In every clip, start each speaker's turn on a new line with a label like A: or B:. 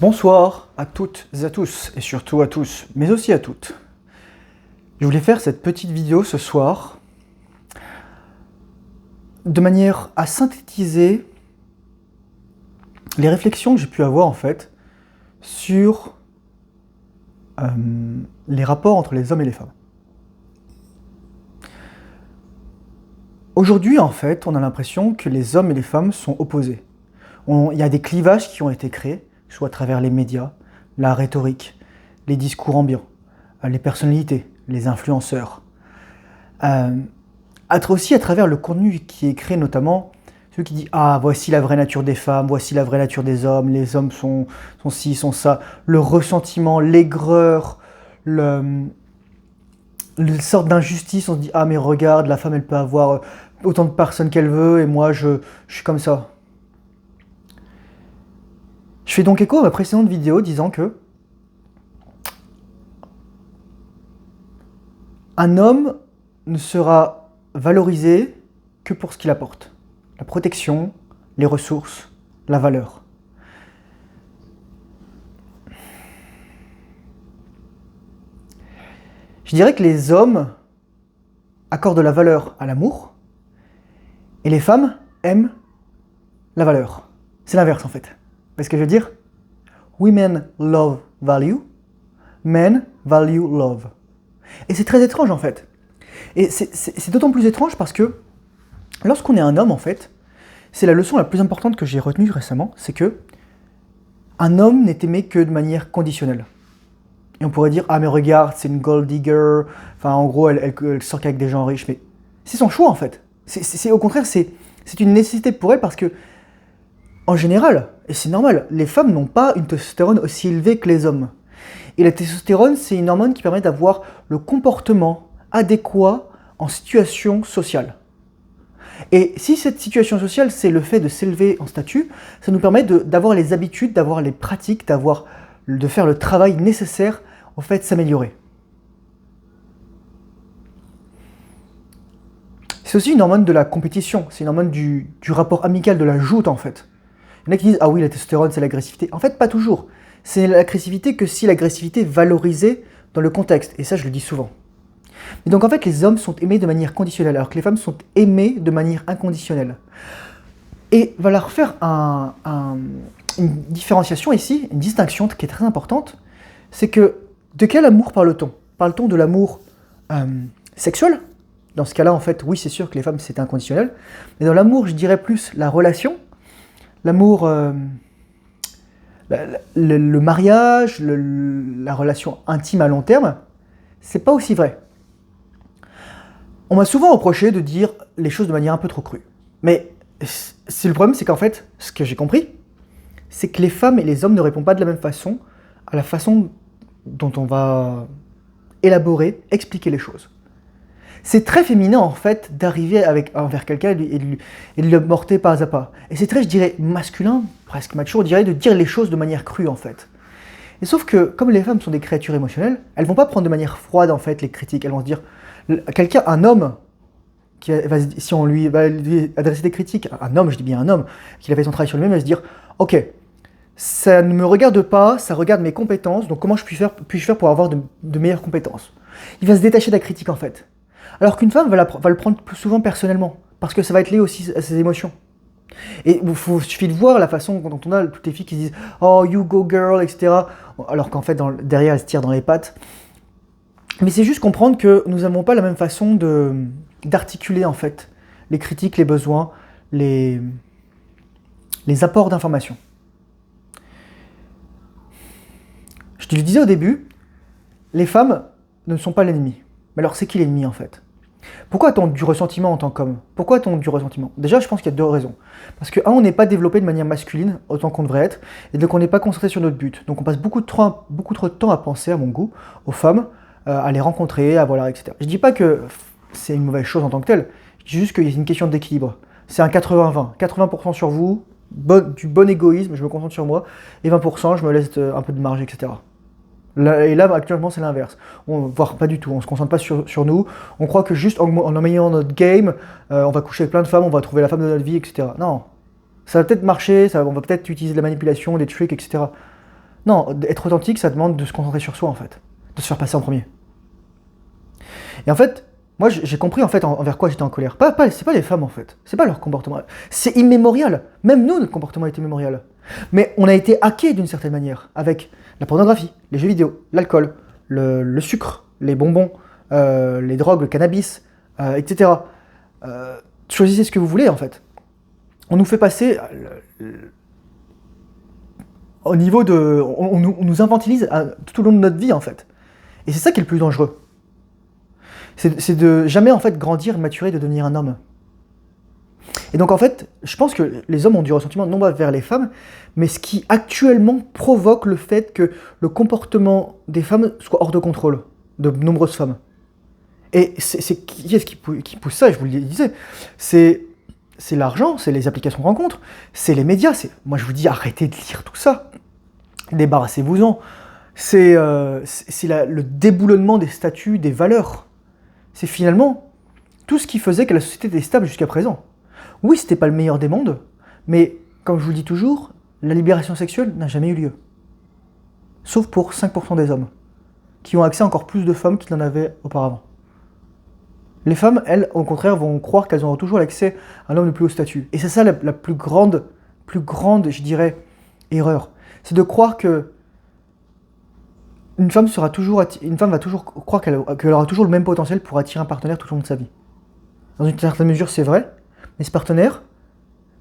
A: Bonsoir à toutes et à tous, et surtout à tous, mais aussi à toutes. Je voulais faire cette petite vidéo ce soir de manière à synthétiser les réflexions que j'ai pu avoir en fait sur les rapports entre les hommes et les femmes. Aujourd'hui en fait, on a l'impression que les hommes et les femmes sont opposés. Il y a des clivages qui ont été créés, soit à travers les médias, la rhétorique, les discours ambiants, les personnalités, les influenceurs. Aussi à travers le contenu qui est créé, notamment celui qui dit « Ah, voici la vraie nature des femmes, voici la vraie nature des hommes, les hommes sont ci, sont ça », le ressentiment, l'aigreur, le sorte d'injustice, on se dit « Ah, mais regarde, la femme, elle peut avoir autant de personnes qu'elle veut, et moi, je suis comme ça ». Je fais donc écho à ma précédente vidéo disant que un homme ne sera valorisé que pour ce qu'il apporte. La protection, les ressources, la valeur. Je dirais que les hommes accordent de la valeur à l'amour et les femmes aiment la valeur. C'est l'inverse en fait. Vous voyez ce que je veux dire? Women love value, men value love. Et c'est très étrange en fait. Et c'est d'autant plus étrange parce que lorsqu'on est un homme en fait, c'est la leçon la plus importante que j'ai retenue récemment, c'est que un homme n'est aimé que de manière conditionnelle. Et on pourrait dire, ah mais regarde, c'est une gold digger, enfin en gros elle sort qu'avec des gens riches, mais c'est son choix en fait. Au contraire, c'est une nécessité pour elle parce que en général, et c'est normal, les femmes n'ont pas une testostérone aussi élevée que les hommes. Et la testostérone, c'est une hormone qui permet d'avoir le comportement adéquat en situation sociale. Et si cette situation sociale, c'est le fait de s'élever en statut, ça nous permet d'avoir les habitudes, d'avoir les pratiques, de faire le travail nécessaire au fait de s'améliorer. C'est aussi une hormone de la compétition, c'est une hormone du rapport amical, de la joute en fait. Il y en a qui disent « Ah oui, la testostérone, c'est l'agressivité ». En fait, pas toujours. C'est l'agressivité que si l'agressivité est valorisée dans le contexte. Et ça, je le dis souvent. Mais donc, en fait, les hommes sont aimés de manière conditionnelle, alors que les femmes sont aimées de manière inconditionnelle. Et va leur faire une différenciation ici, une distinction qui est très importante. C'est que, de quel amour parle-t-on? Parle-t-on de l'amour sexuel? Dans ce cas-là, en fait, oui, c'est sûr que les femmes, c'est inconditionnel. Mais dans l'amour, je dirais plus la relation. L'amour, le mariage, la relation intime à long terme, c'est pas aussi vrai. On m'a souvent reproché de dire les choses de manière un peu trop crue. Mais le problème, c'est qu'en fait, ce que j'ai compris, c'est que les femmes et les hommes ne répondent pas de la même façon à la façon dont on va élaborer, expliquer les choses. C'est très féminin en fait d'arriver envers quelqu'un et de le porter pas à pas. Et c'est très, je dirais, masculin, presque macho, on dirait de dire les choses de manière crue en fait. Et sauf que, comme les femmes sont des créatures émotionnelles, elles vont pas prendre de manière froide en fait les critiques. Elles vont se dire, un homme, si on lui va lui adresser des critiques, un homme, je dis bien un homme, qui a fait son travail sur lui-même, il va se dire, ok, ça ne me regarde pas, ça regarde mes compétences, donc comment puis-je faire pour avoir de meilleures compétences? Il va se détacher de la critique en fait. Alors qu'une femme va le prendre plus souvent personnellement, parce que ça va être lié aussi à ses émotions. Et il suffit de voir la façon dont on a toutes les filles qui disent « Oh, you go girl », etc. Alors qu'en fait, derrière, elles se tirent dans les pattes. Mais c'est juste comprendre que nous n'avons pas la même façon d'articuler en fait les critiques, les besoins, les apports d'informations. Je te le disais au début, les femmes ne sont pas l'ennemi. Mais alors c'est qui l'ennemi en fait? Pourquoi a-t-on du ressentiment en tant qu'homme? Pourquoi a-t-on du ressentiment? Déjà, je pense qu'il y a deux raisons. Parce que, on n'est pas développé de manière masculine, autant qu'on devrait être, et donc on n'est pas concentré sur notre but. Donc on passe beaucoup trop de temps à penser, à mon goût, aux femmes, à les rencontrer, à voilà, etc. Je dis pas que c'est une mauvaise chose en tant que telle, je dis juste qu'il y a une question d'équilibre. C'est un 80-20. 80% sur vous, du bon égoïsme, je me concentre sur moi, et 20% je me laisse un peu de marge, etc. Et là, actuellement, c'est l'inverse. Voire pas du tout, on se concentre pas sur nous. On croit que juste en améliorant notre game, on va coucher avec plein de femmes, on va trouver la femme de notre vie, etc. Non. Ça va peut-être marcher, on va peut-être utiliser de la manipulation, des tricks, etc. Non, être authentique, ça demande de se concentrer sur soi, en fait. De se faire passer en premier. Et en fait, moi, j'ai compris, en fait, envers quoi j'étais en colère. C'est pas les femmes, en fait. C'est pas leur comportement. C'est immémorial. Même nous, notre comportement est immémorial. Mais on a été hackés d'une certaine manière. Avec la pornographie, les jeux vidéo, l'alcool, le sucre, les bonbons, les drogues, le cannabis, etc. Choisissez ce que vous voulez, en fait. On nous fait passer au niveau de... on nous infantilise tout au long de notre vie, en fait. Et c'est ça qui est le plus dangereux. C'est de jamais, en fait, grandir, maturer, de devenir un homme. Et donc, en fait, je pense que les hommes ont du ressentiment non pas vers les femmes, mais ce qui actuellement provoque le fait que le comportement des femmes soit hors de contrôle, de nombreuses femmes. Et qui est-ce qui pousse ça? Je vous le disais. C'est l'argent, c'est les applications de rencontres, c'est les médias. Moi, je vous dis, arrêtez de lire tout ça. Débarrassez-vous-en. C'est le déboulonnement des statuts, des valeurs. C'est finalement tout ce qui faisait que la société était stable jusqu'à présent. Oui, c'était pas le meilleur des mondes, mais comme je vous le dis toujours, la libération sexuelle n'a jamais eu lieu. Sauf pour 5% des hommes, qui ont accès à encore plus de femmes qu'ils n'en avaient auparavant. Les femmes, elles, au contraire, vont croire qu'elles auront toujours l'accès à un homme de plus haut statut. Et c'est ça la plus grande, je dirais, erreur. C'est de croire que une femme va toujours croire qu'elle aura toujours le même potentiel pour attirer un partenaire tout au long de sa vie. Dans une certaine mesure, c'est vrai, mais ce partenaire,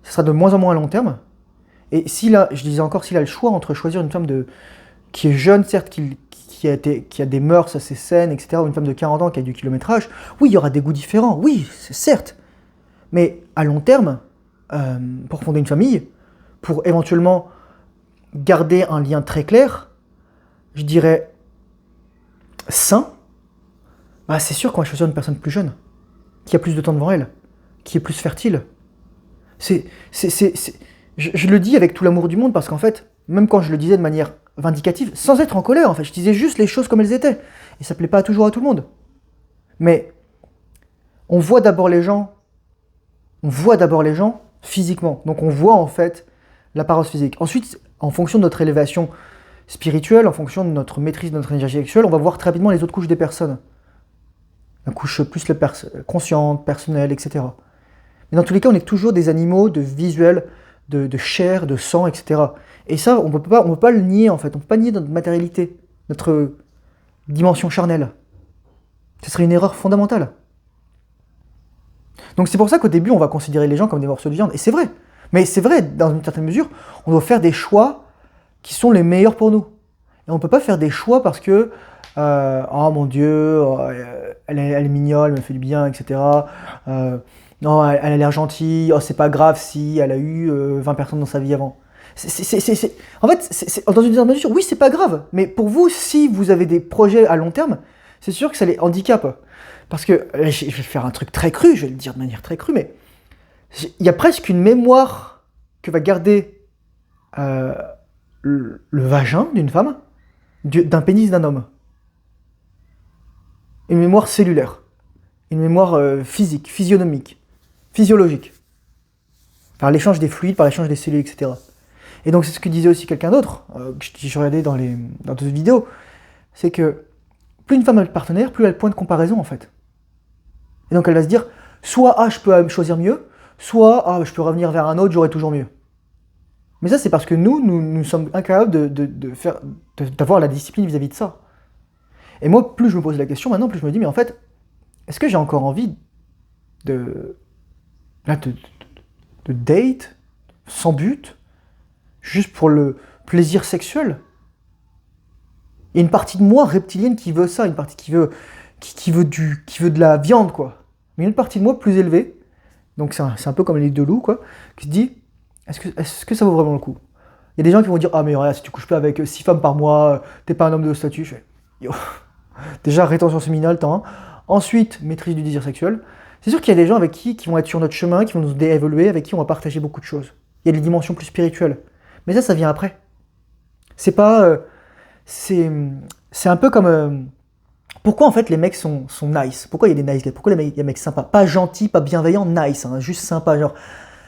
A: ce sera de moins en moins à long terme. Et s'il a le choix entre choisir une femme qui est jeune, certes, qui a des mœurs assez saines, etc., ou une femme de 40 ans qui a du kilométrage, oui, il y aura des goûts différents, oui, certes. Mais à long terme, pour fonder une famille, pour éventuellement garder un lien très clair, je dirais sain, bah c'est sûr qu'on va choisir une personne plus jeune, qui a plus de temps devant elle, qui est plus fertile. Je le dis avec tout l'amour du monde parce qu'en fait, même quand je le disais de manière vindicative, sans être en colère en fait, je disais juste les choses comme elles étaient. Et ça plaît pas toujours à tout le monde. Mais on voit d'abord les gens physiquement. Donc on voit en fait l'apparence physique. Ensuite, en fonction de notre élévation spirituelle, en fonction de notre maîtrise de notre énergie sexuelle, on va voir très rapidement les autres couches des personnes. La couche plus consciente, personnelle, etc. Mais dans tous les cas, on est toujours des animaux de visuel, de chair, de sang, etc. Et ça, on peut pas le nier en fait. On peut pas nier notre matérialité, notre dimension charnelle. Ce serait une erreur fondamentale. Donc c'est pour ça qu'au début, on va considérer les gens comme des morceaux de viande. Et c'est vrai. Mais c'est vrai, dans une certaine mesure, on doit faire des choix qui sont les meilleurs pour nous. Et on peut pas faire des choix parce que oh mon Dieu, elle est mignonne, elle me fait du bien, etc. Non, elle a l'air gentille, oh c'est pas grave si elle a eu 20 personnes dans sa vie avant. En fait, dans une certaine mesure, oui c'est pas grave, mais pour vous, si vous avez des projets à long terme, c'est sûr que ça les handicape. Parce que, je vais faire un truc très cru, je vais le dire de manière très crue, mais il y a presque une mémoire que va garder le vagin d'une femme, d'un pénis d'un homme. Une mémoire cellulaire, une mémoire physique, physiologique, par l'échange des fluides, par l'échange des cellules, etc. Et donc c'est ce que disait aussi quelqu'un d'autre, que je regardais dans d'autres vidéos, c'est que plus une femme a de partenaire, plus elle a le point de comparaison en fait. Et donc elle va se dire, soit je peux choisir mieux, soit je peux revenir vers un autre, j'aurai toujours mieux. Mais ça c'est parce que nous sommes incapables d'avoir la discipline vis-à-vis de ça. Et moi, plus je me pose la question maintenant, plus je me dis, mais en fait, est-ce que j'ai encore envie de date, sans but, juste pour le plaisir sexuel? Il y a une partie de moi reptilienne qui veut ça, une partie qui veut de la viande, quoi. Mais une partie de moi plus élevée, donc c'est un peu comme les deux loups, quoi, qui se dit, est-ce que ça vaut vraiment le coup? Il y a des gens qui vont dire, ah mais regarde, si tu couches pas avec 6 femmes par mois, t'es pas un homme de statut. Je fais, yo. Déjà, rétention séminale, temps 1. Ensuite, maîtrise du désir sexuel. C'est sûr qu'il y a des gens avec qui vont être sur notre chemin, qui vont nous évoluer, avec qui on va partager beaucoup de choses. Il y a des dimensions plus spirituelles. Mais ça vient après. C'est pas... c'est un peu comme... pourquoi en fait les mecs sont nice? Pourquoi il y a des nice guys? Pourquoi il y a des mecs sympas? Pas gentils, pas bienveillants, nice, hein, juste sympa, genre...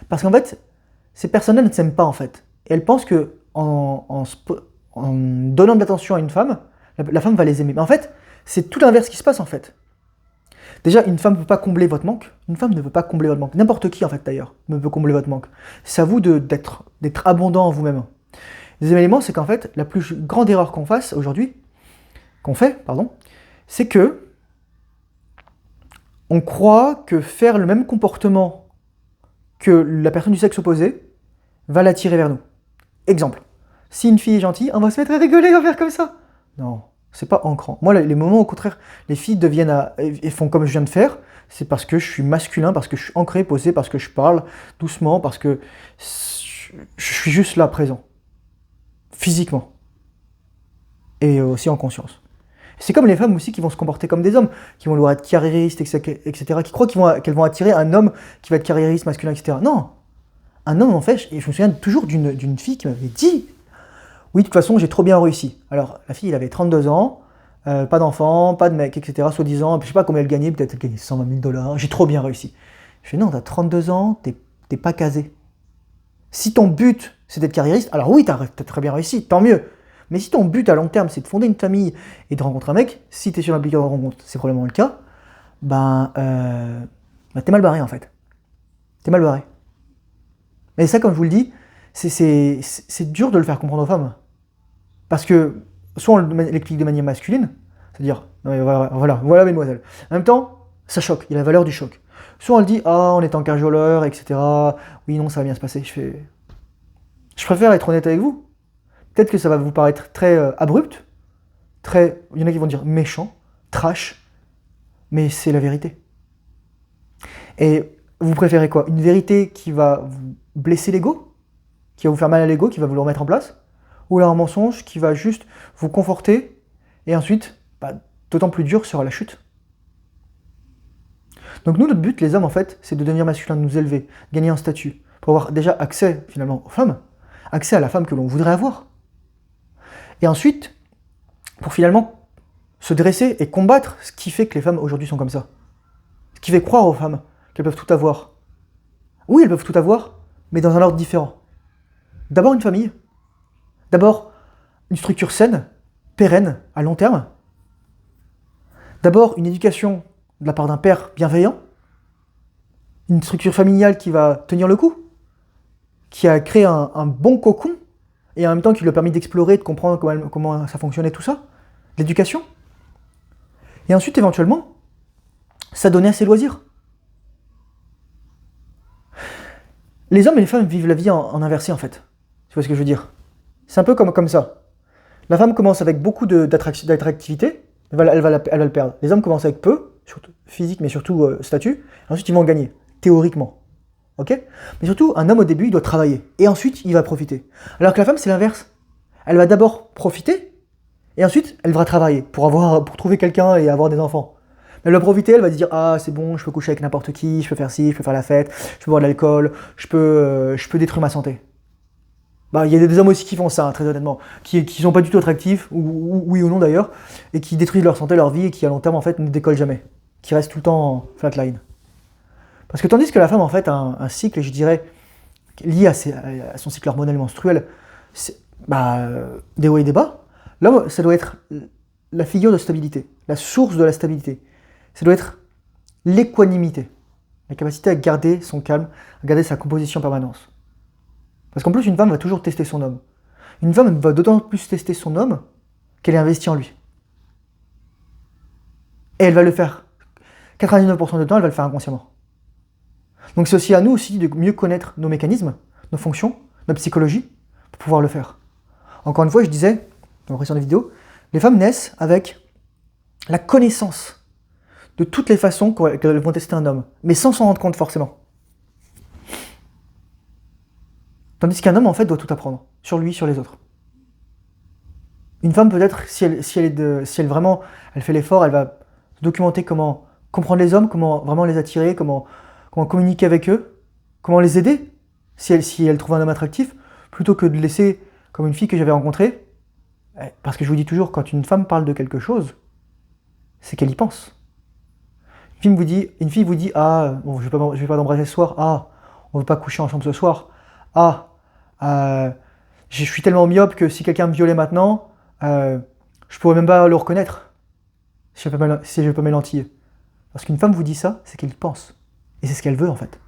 A: Parce qu'en fait, ces personnes-là ne s'aiment pas en fait. Et elles pensent que en en donnant de l'attention à une femme, la femme va les aimer. Mais en fait, c'est tout l'inverse qui se passe en fait. Déjà, une femme ne peut pas combler votre manque. Une femme ne peut pas combler votre manque. N'importe qui, en fait, d'ailleurs, ne peut combler votre manque. C'est à vous d'être abondant en vous-même. Deuxième élément, c'est qu'en fait, la plus grande erreur qu'on fait, c'est que on croit que faire le même comportement que la personne du sexe opposé va l'attirer vers nous. Exemple, si une fille est gentille, on va se mettre à rigoler, on va faire comme ça. Non, c'est pas ancrant. Moi, les moments au contraire, les filles et font comme je viens de faire, c'est parce que je suis masculin, parce que je suis ancré, posé, parce que je parle doucement, parce que je suis juste là, présent. Physiquement. Et aussi en conscience. C'est comme les femmes aussi qui vont se comporter comme des hommes, qui vont vouloir être carriéristes, etc., qui croient qu'elles vont attirer un homme qui va être carriériste, masculin, etc. Non. Un homme, en fait, et je me souviens toujours d'une fille qui m'avait dit « Oui, de toute façon, j'ai trop bien réussi. » Alors, la fille, elle avait 32 ans, pas d'enfant, pas de mec, etc., soi-disant, je sais pas combien elle gagnait, peut-être elle gagnait 120 000 $, j'ai trop bien réussi. Je fais « Non, t'as 32 ans, t'es pas casé. Si ton but, c'est d'être carriériste, alors oui, t'as très bien réussi, tant mieux. Mais si ton but à long terme, c'est de fonder une famille et de rencontrer un mec, si t'es sur l'application de rencontre, c'est probablement le cas, t'es mal barré en fait. T'es mal barré. Mais ça, comme je vous le dis, c'est dur de le faire comprendre aux femmes. Parce que, soit on l'explique de manière masculine, c'est-à-dire, voilà mesdemoiselles. En même temps, ça choque, il y a la valeur du choc. Soit on le dit, on est en cajoleur, etc. Oui, non, ça va bien se passer. Je préfère être honnête avec vous. Peut-être que ça va vous paraître très abrupt, il y en a qui vont dire méchant, trash, mais c'est la vérité. Et vous préférez quoi? Une vérité qui va vous blesser l'ego, qui va vous faire mal à l'ego, qui va vous le remettre en place, ou alors un mensonge qui va juste vous conforter, et ensuite, d'autant plus dur sera la chute. Donc nous, notre but, les hommes, en fait, c'est de devenir masculins, de nous élever, gagner un statut, pour avoir déjà accès, finalement, aux femmes, accès à la femme que l'on voudrait avoir. Et ensuite, pour finalement se dresser et combattre ce qui fait que les femmes aujourd'hui sont comme ça. Ce qui fait croire aux femmes qu'elles peuvent tout avoir. Oui, elles peuvent tout avoir, mais dans un ordre différent. D'abord une famille, d'abord une structure saine, pérenne, à long terme. D'abord une éducation de la part d'un père bienveillant, une structure familiale qui va tenir le coup, qui a créé un bon cocon, et en même temps qui lui a permis d'explorer, de comprendre comment ça fonctionnait tout ça, l'éducation. Et ensuite, éventuellement, s'adonner à ses loisirs. Les hommes et les femmes vivent la vie en inversé, en fait. Tu vois ce que je veux dire? C'est un peu comme ça. La femme commence avec beaucoup d'attractivité, elle va le perdre. Les hommes commencent avec peu, surtout physique, mais surtout statut, et ensuite ils vont en gagner, théoriquement. Ok? Mais surtout, un homme au début, il doit travailler, et ensuite il va profiter. Alors que la femme, c'est l'inverse. Elle va d'abord profiter, et ensuite elle va travailler pour trouver quelqu'un et avoir des enfants. Elle va profiter, elle va se dire c'est bon, je peux coucher avec n'importe qui, je peux faire ci, je peux faire la fête, je peux boire de l'alcool, je peux détruire ma santé. Il y a des hommes aussi qui font ça, très honnêtement, qui sont pas du tout attractifs, oui ou non d'ailleurs, et qui détruisent leur santé, leur vie, et qui à long terme en fait ne décollent jamais, qui restent tout le temps en flatline. Parce que tandis que la femme en fait a un cycle, je dirais, lié à son cycle hormonal menstruel, des hauts et des bas, l'homme, ça doit être la figure de stabilité, la source de la stabilité. Ça doit être l'équanimité, la capacité à garder son calme, à garder sa composition en permanence. Parce qu'en plus, une femme va toujours tester son homme. Une femme va d'autant plus tester son homme qu'elle est investie en lui. Et elle va le faire. 99% du temps, elle va le faire inconsciemment. Donc c'est aussi à nous aussi de mieux connaître nos mécanismes, nos fonctions, notre psychologie, pour pouvoir le faire. Encore une fois, je disais, dans la précédente vidéo, les femmes naissent avec la connaissance de toutes les façons qu'elles vont tester un homme, mais sans s'en rendre compte forcément. Tandis qu'un homme, en fait, doit tout apprendre, sur lui, sur les autres. Une femme, peut-être, si elle vraiment elle fait l'effort, elle va documenter comment comprendre les hommes, comment vraiment les attirer, comment communiquer avec eux, comment les aider, si elle trouve un homme attractif, plutôt que de laisser, comme une fille que j'avais rencontrée, parce que je vous dis toujours, quand une femme parle de quelque chose, c'est qu'elle y pense. Une fille vous dit bon, je vais pas t'embrasser ce soir, on veut pas coucher ensemble ce soir, Je suis tellement myope que si quelqu'un me violait maintenant, je pourrais même pas le reconnaître si je pas mes lentilles. Parce qu'une femme vous dit ça, c'est qu'elle pense. Et c'est ce qu'elle veut en fait.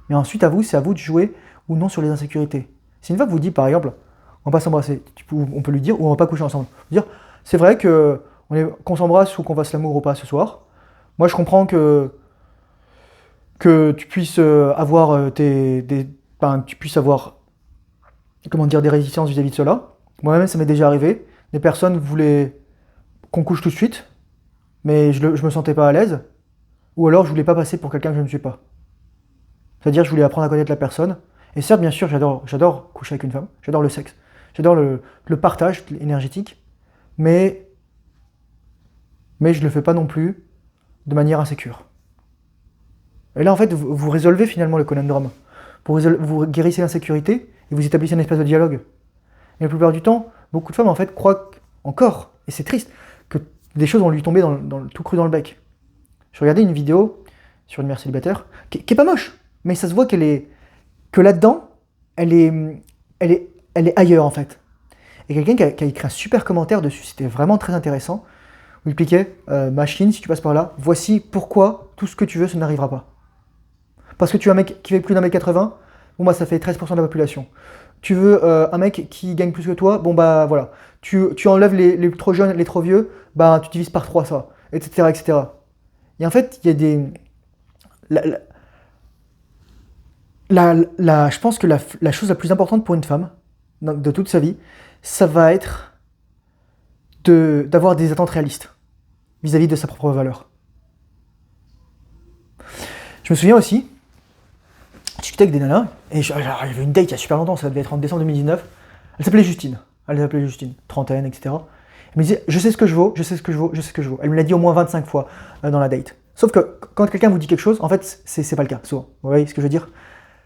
A: Mais ensuite, c'est à vous de jouer ou non sur les insécurités. Si une femme vous dit par exemple, on va pas s'embrasser, on peut lui dire, ou on va pas coucher ensemble. Dire, c'est vrai qu'on s'embrasse ou qu'on fasse l'amour ou pas ce soir. Moi je comprends que tu puisses avoir tu puisses avoir comment dire, des résistances vis-à-vis de cela. Moi-même, ça m'est déjà arrivé. Des personnes voulaient qu'on couche tout de suite, mais je me sentais pas à l'aise. Ou alors, je voulais pas passer pour quelqu'un que je ne suis pas. C'est-à-dire, je voulais apprendre à connaître la personne. Et certes, bien sûr, j'adore coucher avec une femme. J'adore le sexe. J'adore le partage énergétique. Mais je le fais pas non plus de manière insécure. Et là, en fait, vous résolvez finalement le conundrum. Vous guérissez l'insécurité et vous établissez un espace de dialogue. Et la plupart du temps, beaucoup de femmes en fait croient encore, et c'est triste, que des choses vont lui tomber tout cru dans le bec. Je regardais une vidéo sur une mère célibataire qui est pas moche, mais ça se voit que là-dedans, elle est ailleurs en fait. Et quelqu'un qui a écrit un super commentaire dessus, c'était vraiment très intéressant, où il expliquait machine, si tu passes par là, voici pourquoi tout ce que tu veux, ça n'arrivera pas. Parce que tu as un mec qui fait plus d'un mètre 80, bon bah ça fait 13% de la population. Tu veux un mec qui gagne plus que toi, bon bah voilà. Tu enlèves les trop jeunes, les trop vieux, bah tu divises par 3 ça, etc. etc. Et en fait, il y a des. Je pense que la chose la plus importante pour une femme, de toute sa vie, ça va être d'avoir des attentes réalistes vis-à-vis de sa propre valeur. Je me souviens aussi, je discutais avec des nanas, et il y avait une date il y a super longtemps, ça devait être en décembre 2019. Elle s'appelait Justine, trentaine, etc. Elle me disait, je sais ce que je vaux, je sais ce que je vaux, je sais ce que je vaux. Elle me l'a dit au moins 25 fois dans la date. Sauf que quand quelqu'un vous dit quelque chose, en fait, c'est pas le cas, souvent. Vous voyez ce que je veux dire?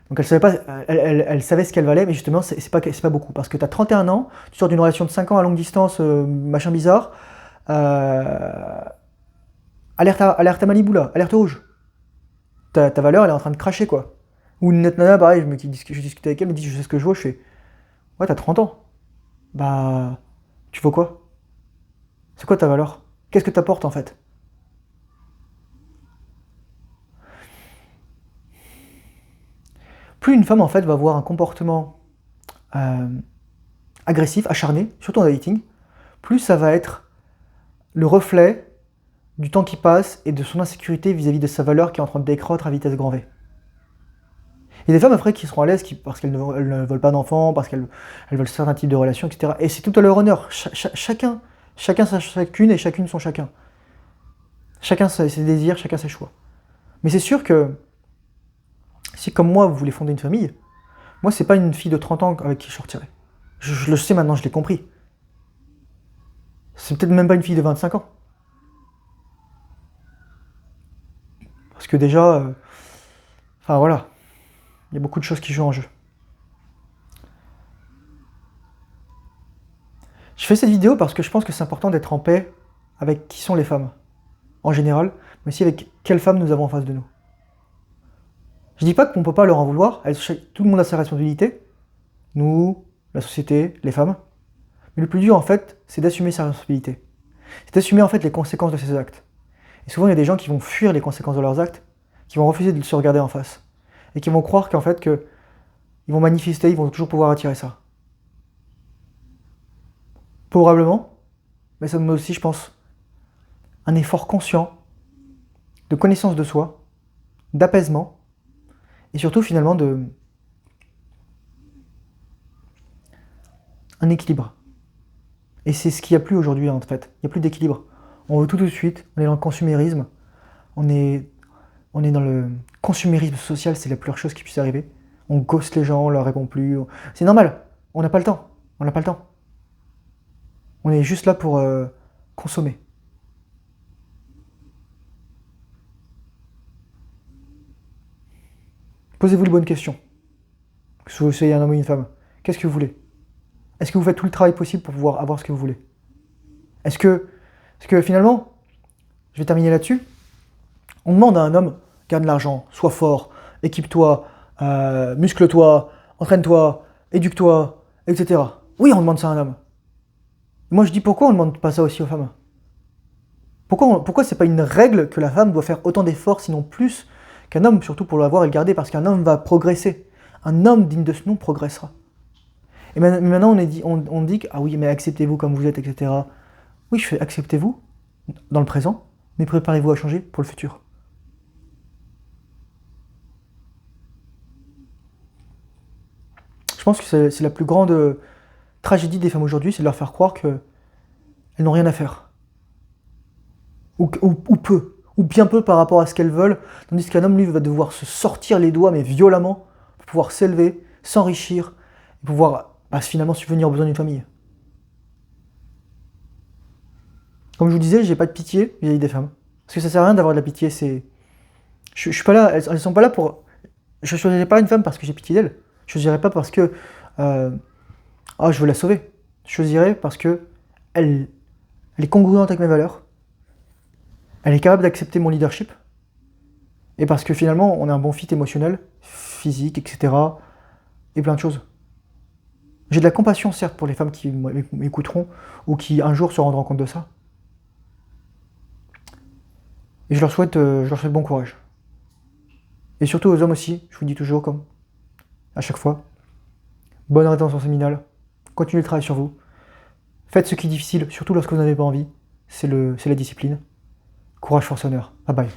A: Donc elle savait pas, elle savait ce qu'elle valait, mais justement, c'est pas beaucoup. Parce que tu as 31 ans, tu sors d'une relation de 5 ans à longue distance, machin bizarre. Alerte à Malibu là, alerte rouge. Ta valeur, elle est en train de cracher, quoi. Ou une autre nana, pareil, je discutais avec elle, elle me dit, je sais ce que je vaux, je fais, ouais, t'as 30 ans. Bah, tu vaux quoi? C'est quoi ta valeur? Qu'est-ce que t'apportes en fait? Plus une femme en fait va avoir un comportement euh, agressif, acharné, surtout en dating, plus ça va être le reflet du temps qui passe et de son insécurité vis-à-vis de sa valeur qui est en train de décroître à vitesse grand V. Il y a des femmes après qui seront à l'aise parce qu'elles ne veulent pas d'enfants, parce qu'elles veulent certains types de relations, etc. Et c'est tout à leur honneur. Chacun sa chacune et chacune son chacun. Chacun ses désirs, chacun ses choix. Mais c'est sûr que si comme moi vous voulez fonder une famille, moi c'est pas une fille de 30 ans avec qui je sortirai. Je le sais maintenant, je l'ai compris. C'est peut-être même pas une fille de 25 ans. Parce que déjà, enfin voilà, il y a beaucoup de choses qui jouent en jeu. Je fais cette vidéo parce que je pense que c'est important d'être en paix avec qui sont les femmes, en général, mais aussi avec quelles femmes nous avons en face de nous. Je dis pas qu'on peut pas leur en vouloir, tout le monde a sa responsabilité, nous, la société, les femmes, mais le plus dur en fait, c'est d'assumer sa responsabilité. C'est d'assumer en fait les conséquences de ses actes. Et souvent il y a des gens qui vont fuir les conséquences de leurs actes, qui vont refuser de se regarder en face, et qui vont croire qu'en fait ils vont manifester, ils vont toujours pouvoir attirer ça. Probablement, mais ça demande aussi, je pense, un effort conscient de connaissance de soi, d'apaisement, et surtout finalement un équilibre. Et c'est ce qu'il n'y a plus aujourd'hui en fait. Il n'y a plus d'équilibre. On veut tout de suite, on est dans le consumérisme, on est dans le consumérisme social, c'est la pire chose qui puisse arriver. On ghoste les gens, on leur répond plus. C'est normal, on n'a pas le temps. On n'a pas le temps. On est juste là pour consommer. Posez-vous les bonnes questions. Que vous soyez un homme ou une femme. Qu'est-ce que vous voulez? Est-ce que vous faites tout le travail possible pour pouvoir avoir ce que vous voulez? Parce que finalement, je vais terminer là-dessus, on demande à un homme, gagne de l'argent, sois fort, équipe-toi, muscle-toi, entraîne-toi, éduque-toi, etc. Oui, on demande ça à un homme. Moi je dis pourquoi on ne demande pas ça aussi aux femmes? Pourquoi c'est pas une règle que la femme doit faire autant d'efforts, sinon plus, qu'un homme, surtout pour l'avoir et le garder, parce qu'un homme va progresser. Un homme digne de ce nom progressera. Et maintenant on dit que, ah oui, mais acceptez-vous comme vous êtes, etc. Oui, je fais acceptez-vous dans le présent, mais préparez-vous à changer pour le futur. Je pense que c'est la plus grande tragédie des femmes aujourd'hui, c'est de leur faire croire qu'elles n'ont rien à faire. Ou peu. Ou bien peu par rapport à ce qu'elles veulent. Tandis qu'un homme, lui, va devoir se sortir les doigts, mais violemment, pour pouvoir s'élever, s'enrichir, et pouvoir finalement subvenir aux besoins d'une famille. Comme je vous disais, j'ai pas de pitié vis-à-vis des femmes. Parce que ça sert à rien d'avoir de la pitié, c'est. Je suis pas là, elles sont pas là pour. Je choisirais pas une femme parce que j'ai pitié d'elle. Je choisirais pas parce que. Je veux la sauver. Je choisirais parce que elle est congruente avec mes valeurs. Elle est capable d'accepter mon leadership. Et parce que finalement, on a un bon fit émotionnel, physique, etc. Et plein de choses. J'ai de la compassion, certes, pour les femmes qui m'écouteront ou qui un jour se rendront compte de ça. Et je leur souhaite bon courage. Et surtout aux hommes aussi, je vous dis toujours, comme à chaque fois, bonne rétention séminale, continuez le travail sur vous. Faites ce qui est difficile, surtout lorsque vous n'avez pas envie. C'est la discipline. Courage, force, honneur. Bye bye.